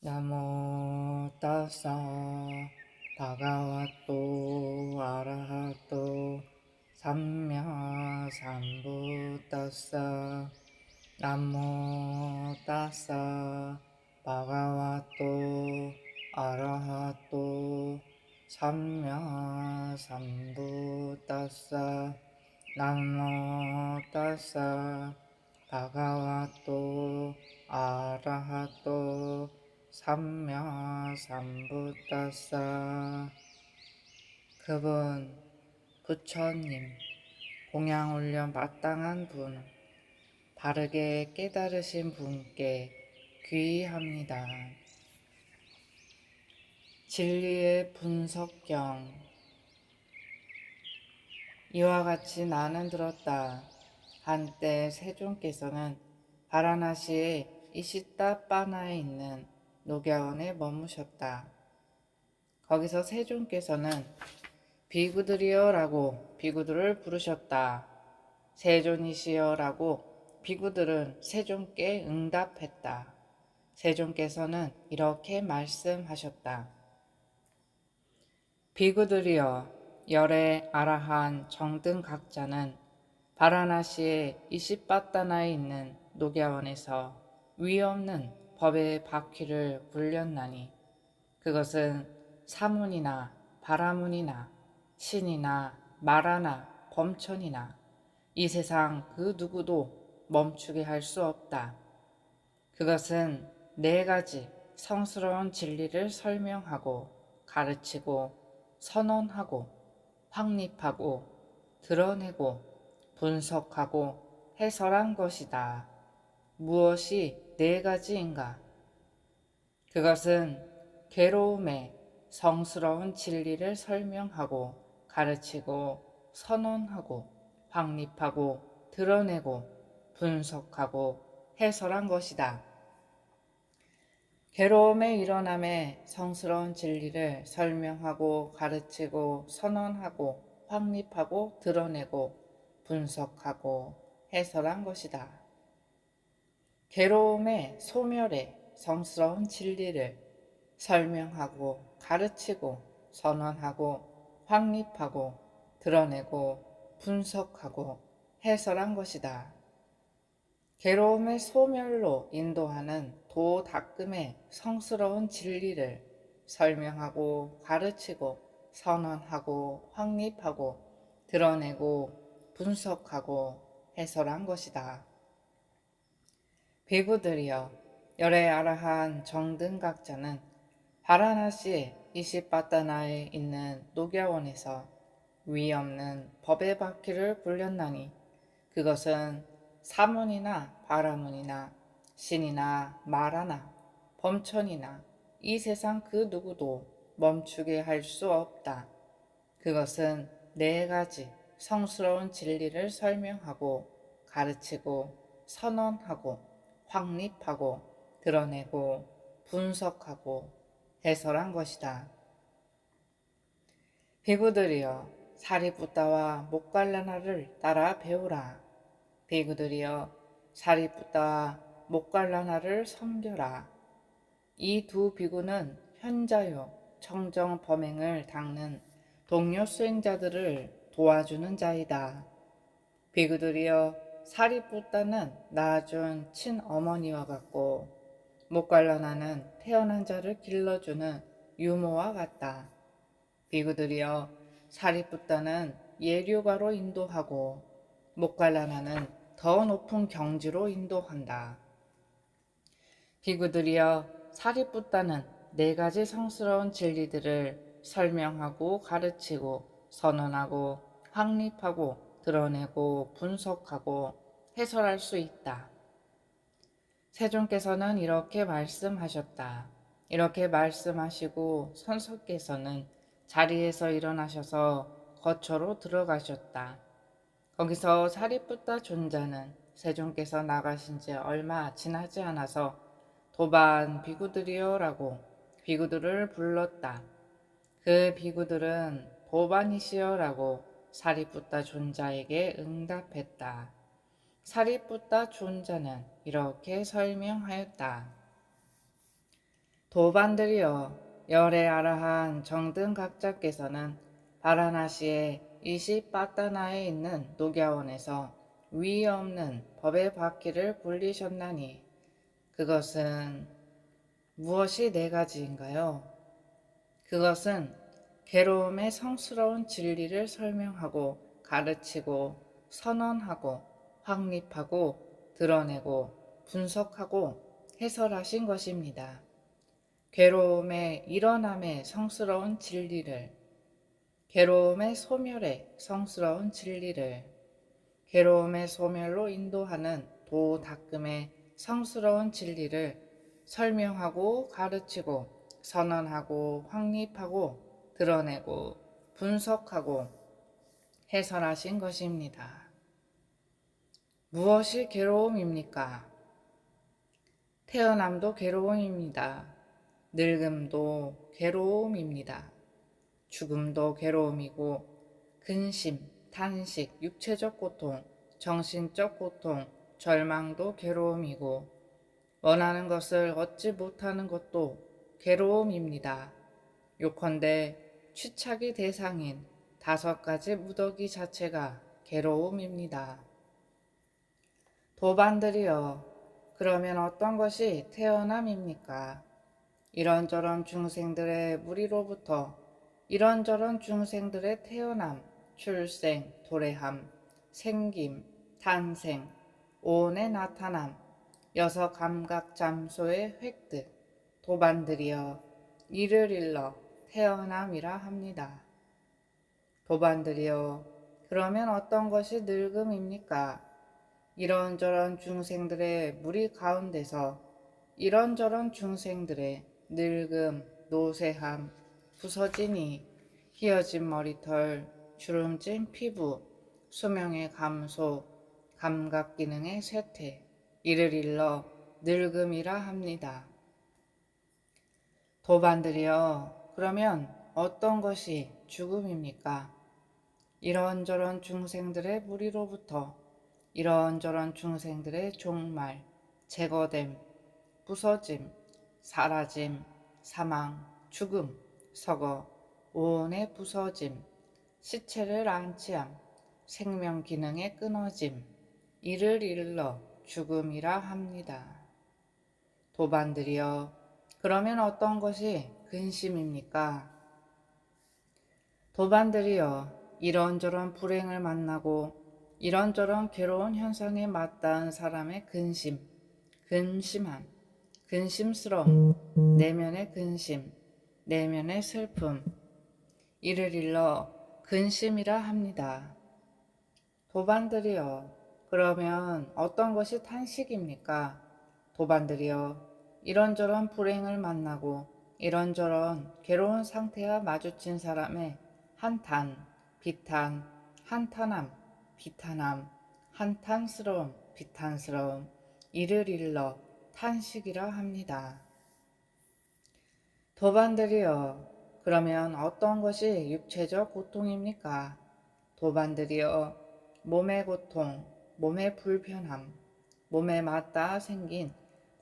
나모 따사 바가와또 아라하또 삼야 삼부따사 나모 따사 바가와또 아라하또 삼야 삼부따사 나모 따사 바가와또 아라하또 삼야 삼부따사. 그분 부처님, 공양 올려 마땅한 분, 바르게 깨달으신 분께 귀의합니다. 진리의 분석경. 이와 같이 나는 들었다. 한때 세존께서는 바라나시의 이시따빠나에 있는 녹야원에 머무셨다. 거기서 세존께서는 비구들이여 라고 비구들을 부르셨다. 세존이시여 라고 비구들은 세존께 응답했다. 세존께서는 이렇게 말씀하셨다. 비구들이여, 열의 아라한 정등 각자는 바라나시의 이시빠따나에 있는 녹야원에서 위없는 법의 바퀴를 굴렸나니 그것은 사문이나 바라문이나 신이나 마라나 범천이나 이 세상 그 누구도 멈추게 할 수 없다. 그것은 네 가지 성스러운 진리를 설명하고 가르치고 선언하고 확립하고 드러내고 분석하고 해설한 것이다. 무엇이 네 가지인가? 그것은 괴로움의 성스러운 진리를 설명하고 가르치고 선언하고 확립하고 드러내고 분석하고 해설한 것이다. 괴로움의 일어남의 성스러운 진리를 설명하고 가르치고 선언하고 확립하고 드러내고 분석하고 해설한 것이다. 괴로움의 소멸의 성스러운 진리를 설명하고 가르치고 선언하고 확립하고 드러내고 분석하고 해설한 것이다. 괴로움의 소멸로 인도하는 도닦음의 성스러운 진리를 설명하고 가르치고 선언하고 확립하고 드러내고 분석하고 해설한 것이다. 비구들이여, 열의 아라한 정등각자는 바라나시 이시빠따나에 있는 녹야원에서 위없는 법의 바퀴를 굴렸나니 그것은 사문이나 바라문이나 신이나 마라나 범천이나 이 세상 그 누구도 멈추게 할 수 없다. 그것은 네 가지 성스러운 진리를 설명하고 가르치고 선언하고 확립하고 드러내고 분석하고 해설한 것이다. 비구들이여, 사리푸따와 목갈라나를 따라 배우라. 비구들이여, 사리푸따와 목갈라나를 섬겨라. 이 두 비구는 현자요 청정 범행을 닦는 동료 수행자들을 도와주는 자이다. 비구들이여, 사리푸따는 낳아준 친어머니와 같고 목갈라나는 태어난 자를 길러주는 유모와 같다. 비구들이여, 사리푸따는 예류가로 인도하고 목갈라나는 더 높은 경지로 인도한다. 비구들이여, 사리푸따는 네 가지 성스러운 진리들을 설명하고 가르치고 선언하고 확립하고 드러내고 분석하고 해설할 수 있다. 세존께서는 이렇게 말씀하셨다. 이렇게 말씀하시고 선석께서는 자리에서 일어나셔서 거처로 들어가셨다. 거기서 사리푸따 존자는 세존께서 나가신 지 얼마 지나지 않아서 도반 비구들이여 라고 비구들을 불렀다. 그 비구들은 도반이시여 라고 사리푸따 존자에게 응답했다. 사리푸따 존자는 이렇게 설명하였다. 도반들이여, 열애아라한 정등각자께서는 바라나시의 이시빠따나에 있는 녹야원에서 위 없는 법의 바퀴를 굴리셨나니 그것은 무엇이 네 가지인가요? 그것은 괴로움의 성스러운 진리를 설명하고 가르치고 선언하고 확립하고 드러내고 분석하고 해설하신 것입니다. 괴로움의 일어남의 성스러운 진리를, 괴로움의 소멸의 성스러운 진리를, 괴로움의 소멸로 인도하는 도닦음의 성스러운 진리를 설명하고 가르치고 선언하고 확립하고 드러내고 분석하고 해설하신 것입니다. 무엇이 괴로움입니까? 태어남도 괴로움입니다. 늙음도 괴로움입니다. 죽음도 괴로움이고 근심, 탄식, 육체적 고통, 정신적 고통, 절망도 괴로움이고 원하는 것을 얻지 못하는 것도 괴로움입니다. 요컨대 취착이 대상인 5가지 무더기 자체가 괴로움입니다. 도반들이여, 그러면 어떤 것이 태어남입니까? 이런저런 중생들의 무리로부터 이런저런 중생들의 태어남, 출생, 도래함, 생김, 탄생, 오온의 나타남, 여섯 감각 잠소의 획득, 도반들이여 이를 일러 태어남이라 합니다. 도반들이여, 그러면 어떤 것이 늙음입니까? 이런저런 중생들의 무리 가운데서 이런저런 중생들의 늙음, 노쇠함, 부서지니, 휘어진 머리털, 주름진 피부, 수명의 감소, 감각 기능의 쇠퇴, 이를 일러 늙음이라 합니다. 도반들이여, 그러면 어떤 것이 죽음입니까? 이런저런 중생들의 무리로부터 이런저런 중생들의 종말, 제거됨, 부서짐, 사라짐, 사망, 죽음, 서거, 오온의 부서짐, 시체를 안치함, 생명 기능의 끊어짐, 이를 일러 죽음이라 합니다. 도반들이여, 그러면 어떤 것이 근심입니까? 도반들이여, 이런저런 불행을 만나고 이런저런 괴로운 현상에 맞닿은 사람의 근심, 근심함, 근심스러움, 내면의 근심, 내면의 슬픔, 이를 일러 근심이라 합니다. 도반들이여, 그러면 어떤 것이 탄식입니까? 도반들이여, 이런저런 불행을 만나고 이런저런 괴로운 상태와 마주친 사람의 한탄, 비탄, 한탄함, 비탄함, 한탄스러움, 비탄스러움, 이를 일러 탄식이라 합니다. 도반들이여, 그러면 어떤 것이 육체적 고통입니까? 도반들이여, 몸의 고통, 몸의 불편함, 몸에 맞닿아 생긴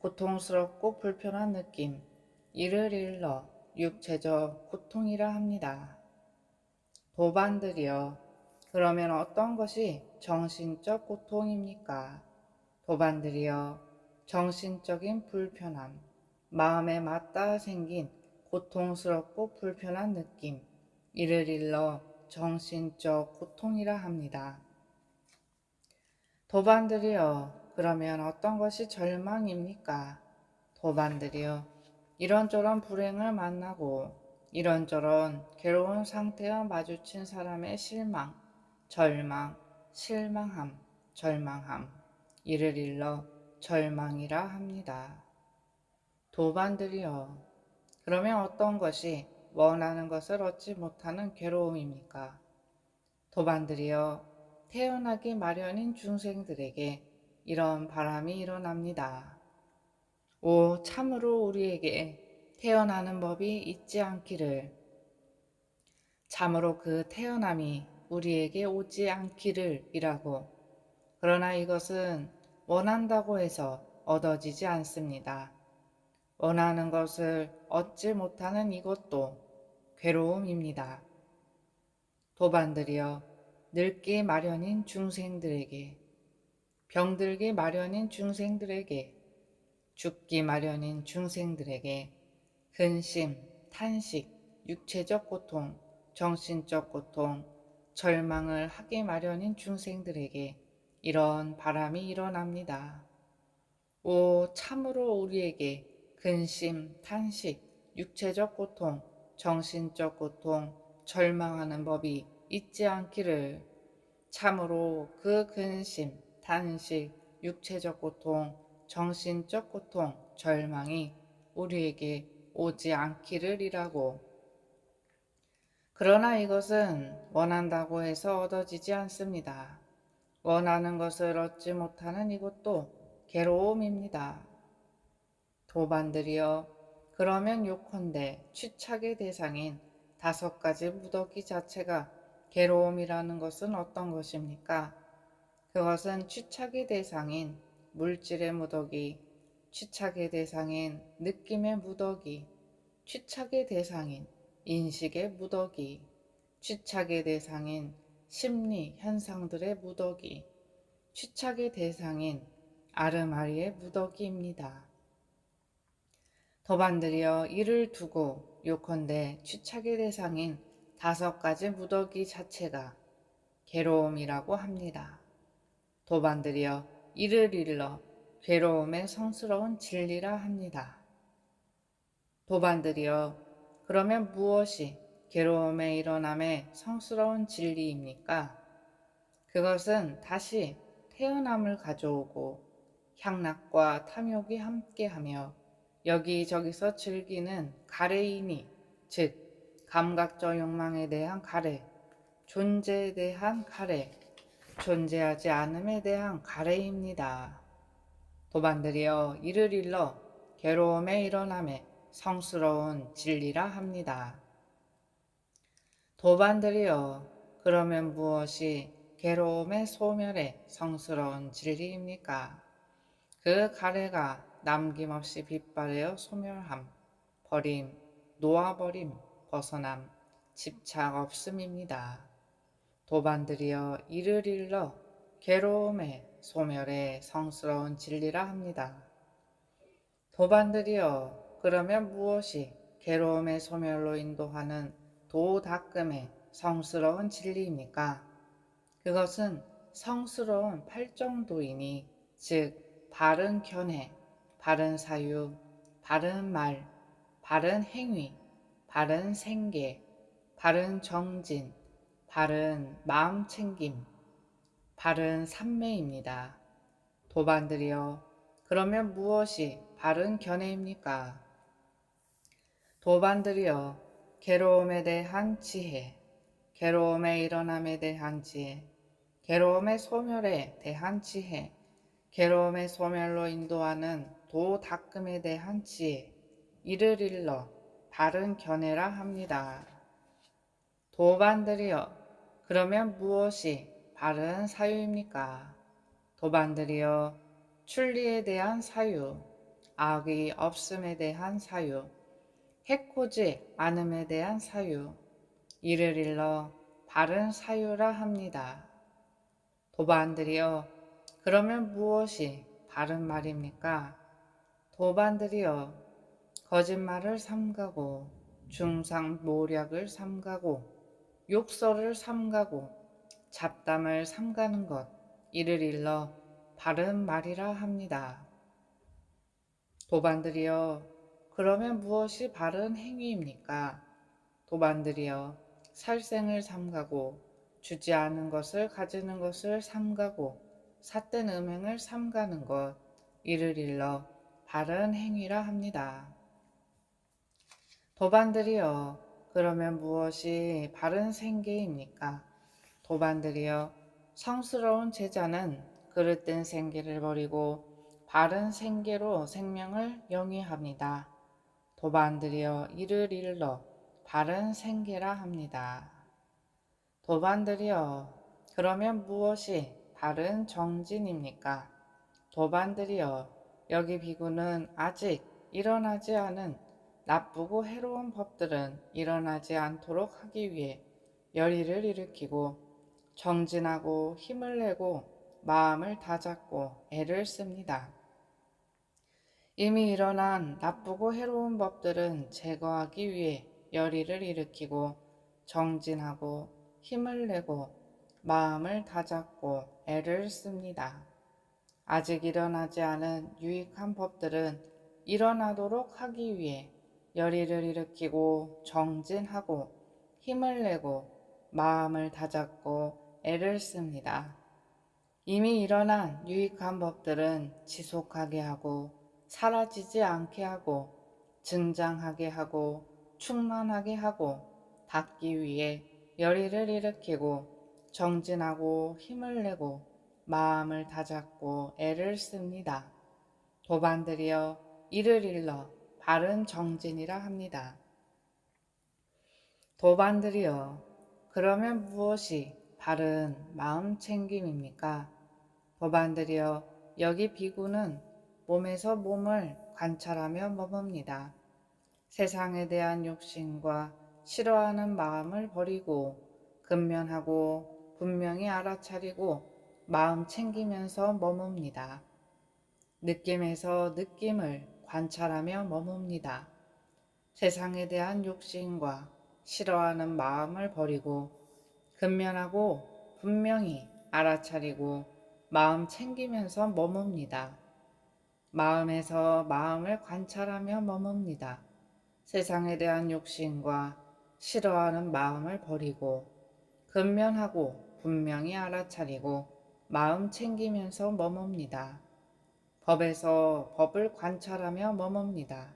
고통스럽고 불편한 느낌, 이를 일러 육체적 고통이라 합니다. 도반들이여, 그러면 어떤 것이 정신적 고통입니까? 도반들이여, 정신적인 불편함, 마음에 맞닿아 생긴 고통스럽고 불편한 느낌, 이를 일러 정신적 고통이라 합니다. 도반들이여, 그러면 어떤 것이 절망입니까? 도반들이여, 이런저런 불행을 만나고 이런저런 괴로운 상태와 마주친 사람의 실망, 절망, 실망함, 절망함, 이를 일러 절망이라 합니다. 도반들이여, 그러면 어떤 것이 원하는 것을 얻지 못하는 괴로움입니까? 도반들이여, 태어나기 마련인 중생들에게 이런 바람이 일어납니다. 오, 참으로 우리에게 태어나는 법이 있지 않기를, 참으로 그 태어남이 우리에게 오지 않기를 이라고. 그러나 이것은 원한다고 해서 얻어지지 않습니다. 원하는 것을 얻지 못하는 이것도 괴로움입니다. 도반들이여 늙기 마련인 중생들에게, 병들기 마련인 중생들에게, 죽기 마련인 중생들에게 근심, 탄식, 육체적 고통, 정신적 고통, 절망을 하기 마련인 중생들에게 이런 바람이 일어납니다. 오, 참으로 우리에게 근심, 탄식, 육체적 고통, 정신적 고통, 절망하는 법이 있지 않기를. 참으로 그 근심, 탄식, 육체적 고통, 정신적 고통, 절망이 우리에게 오지 않기를이라고. 그러나 이것은 원한다고 해서 얻어지지 않습니다. 원하는 것을 얻지 못하는 이것도 괴로움입니다. 도반들이여 그러면 요컨대 취착의 대상인 5가지 무더기 자체가 괴로움이라는 것은 어떤 것입니까? 그것은 취착의 대상인 물질의 무더기, 취착의 대상인 느낌의 무더기, 취착의 대상인 인식의 무더기, 취착의 대상인 심리 현상들의 무더기, 취착의 대상인 아르마리의 무더기입니다. 도반들이여 이를 두고 요컨대 취착의 대상인 5가지 무더기 자체가 괴로움이라고 합니다. 도반들이여 이를 일러 괴로움의 성스러운 진리라 합니다. 도반들이여 그러면 무엇이 괴로움의 일어남의 성스러운 진리입니까? 그것은 다시 태어남을 가져오고 향락과 탐욕이 함께하며 여기저기서 즐기는 가래이니, 즉 감각적 욕망에 대한 가래, 존재에 대한 가래, 존재하지 않음에 대한 가래입니다. 도반들이여 이를 일러 괴로움의 일어남에 성스러운 진리라 합니다. 도반들이여 그러면 무엇이 괴로움의 소멸에 성스러운 진리입니까? 그 가래가 남김없이 빛발하여 소멸함, 버림, 놓아버림, 벗어남, 집착 없음입니다. 도반들이여 이를 일러 괴로움의 소멸에 성스러운 진리라 합니다. 도반들이여 그러면 무엇이 괴로움의 소멸로 인도하는 도닦음의 성스러운 진리입니까? 그것은 성스러운 팔정도이니, 즉 바른 견해, 바른 사유, 바른 말, 바른 행위, 바른 생계, 바른 정진, 바른 마음챙김, 바른 삼매입니다. 도반들이여 그러면 무엇이 바른 견해입니까? 도반들이여 괴로움에 대한 지혜, 괴로움의 일어남에 대한 지혜, 괴로움의 소멸에 대한 지혜, 괴로움의 소멸로 인도하는 도닦음에 대한 지혜, 이를 일러 바른 견해라 합니다. 도반들이여 그러면 무엇이 바른 사유입니까? 도반들이여 출리에 대한 사유, 악의 없음에 대한 사유, 해코지 않음에 대한 사유, 이를 일러 바른 사유라 합니다. 도반들이여 그러면 무엇이 바른 말입니까? 도반들이여 거짓말을 삼가고 중상모략을 삼가고 욕설을 삼가고 잡담을 삼가는 것, 이를 일러 바른 말이라 합니다. 도반들이여 그러면 무엇이 바른 행위입니까? 도반들이여 살생을 삼가고 주지 않은 것을 가지는 것을 삼가고 삿된 음행을 삼가는 것, 이를 일러 바른 행위라 합니다. 도반들이여 그러면 무엇이 바른 생계입니까? 도반들이여 성스러운 제자는 그릇된 생계를 버리고 바른 생계로 생명을 영위합니다. 도반들이여 이를 일러 바른 생계라 합니다. 도반들이여 그러면 무엇이 바른 정진입니까? 도반들이여 여기 비구는 아직 일어나지 않은 나쁘고 해로운 법들은 일어나지 않도록 하기 위해 열의를 일으키고 정진하고 힘을 내고 마음을 다잡고 애를 씁니다. 이미 일어난 나쁘고 해로운 법들은 제거하기 위해 열의를 일으키고 정진하고 힘을 내고 마음을 다잡고 애를 씁니다. 아직 일어나지 않은 유익한 법들은 일어나도록 하기 위해 열의를 일으키고 정진하고 힘을 내고 마음을 다잡고 애를 씁니다. 이미 일어난 유익한 법들은 지속하게 하고 사라지지 않게 하고 증장하게 하고 충만하게 하고 닿기 위해 열의를 일으키고 정진하고 힘을 내고 마음을 다잡고 애를 씁니다. 도반들이여 이를 일러 바른 정진이라 합니다. 도반들이여 그러면 무엇이 바른 마음 챙김입니까? 도반들이여 여기 비구는 몸에서 몸을 관찰하며 머뭅니다. 세상에 대한 욕심과 싫어하는 마음을 버리고 근면하고 분명히 알아차리고 마음 챙기면서 머뭅니다. 느낌에서 느낌을 관찰하며 머뭅니다. 세상에 대한 욕심과 싫어하는 마음을 버리고 근면하고 분명히 알아차리고 마음 챙기면서 머뭅니다. 마음에서 마음을 관찰하며 머뭅니다. 세상에 대한 욕심과 싫어하는 마음을 버리고 근면하고 분명히 알아차리고 마음 챙기면서 머뭅니다. 법에서 법을 관찰하며 머뭅니다.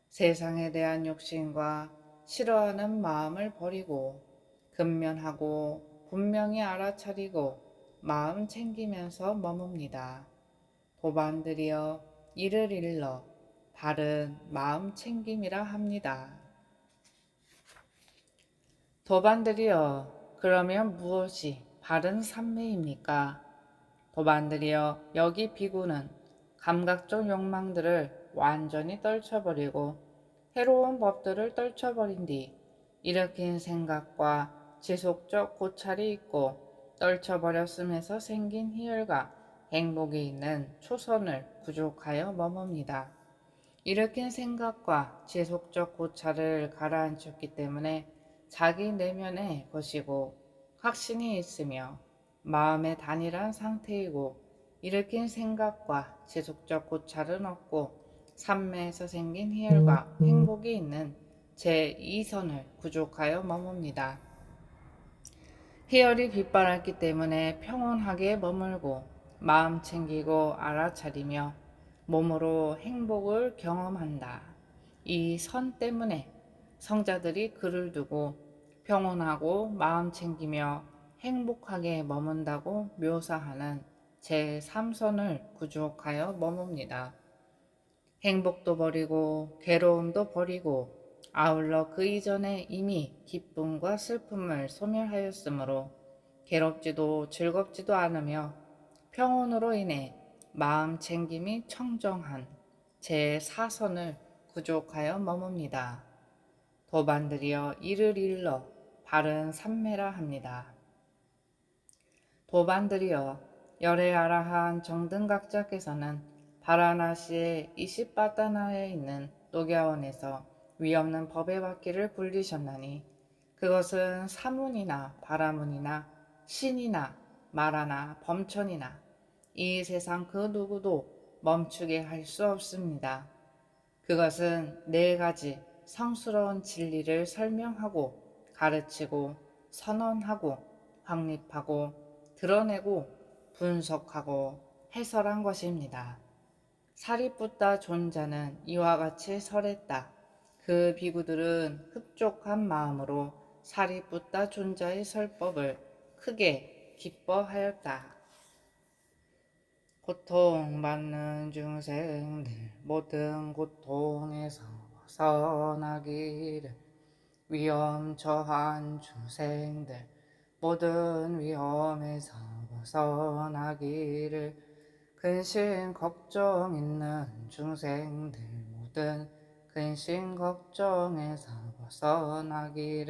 세상에 대한 욕심과 싫어하는 마음을 버리고 근면하고 분명히 알아차리고 마음 챙기면서 머뭅니다. 도반들이여 이를 일러 바른 마음 챙김이라 합니다. 도반들이여 그러면 무엇이 바른 삼매입니까? 도반들이여 여기 비구는 감각적 욕망들을 완전히 떨쳐버리고 해로운 법들을 떨쳐버린 뒤 일으킨 생각과 지속적 고찰이 있고 떨쳐버렸음에서 생긴 희열과 행복이 있는 초선을 구족하여 머뭅니다. 일으킨 생각과 지속적 고찰을 가라앉혔기 때문에 자기 내면의 것이고 확신이 있으며 마음의 단일한 상태이고 일으킨 생각과 지속적 고찰은 없고 삼매에서 생긴 희열과 행복이 있는 제2선을 구족하여 머뭅니다. 희열이 빗발했기 때문에 평온하게 머물고 마음 챙기고 알아차리며 몸으로 행복을 경험한다. 이 선 때문에 성자들이 글을 두고 평온하고 마음 챙기며 행복하게 머문다고 묘사하는 제3선을 구족하여 머뭅니다. 행복도 버리고 괴로움도 버리고 아울러 그 이전에 이미 기쁨과 슬픔을 소멸하였으므로 괴롭지도 즐겁지도 않으며 평온으로 인해 마음 챙김이 청정한 제4선을 구족하여 머뭅니다. 도반들이여 이를 일러 바른 삼매라 합니다. 도반들이여 열애아라한 정등각자께서는 바라나시의 이시바타나에 있는 녹야원에서 위없는 법의 바퀴를 굴리셨나니 그것은 사문이나 바라문이나 신이나 마라나 범천이나 이 세상 그 누구도 멈추게 할 수 없습니다. 그것은 네 가지 성스러운 진리를 설명하고 가르치고 선언하고 확립하고 드러내고 분석하고 해설한 것입니다. 사리뿌따 존자는 이와 같이 설했다. 그 비구들은 흡족한 마음으로 사리뿌따 존자의 설법을 크게 기뻐하였다. 고통받는 중생들 모든 고통에서 벗어나기를, 위험 처한 중생들 모든 위험에서 벗어나기를, 근심 걱정 있는 중생들 모든 근심 걱정에서 벗어나기를.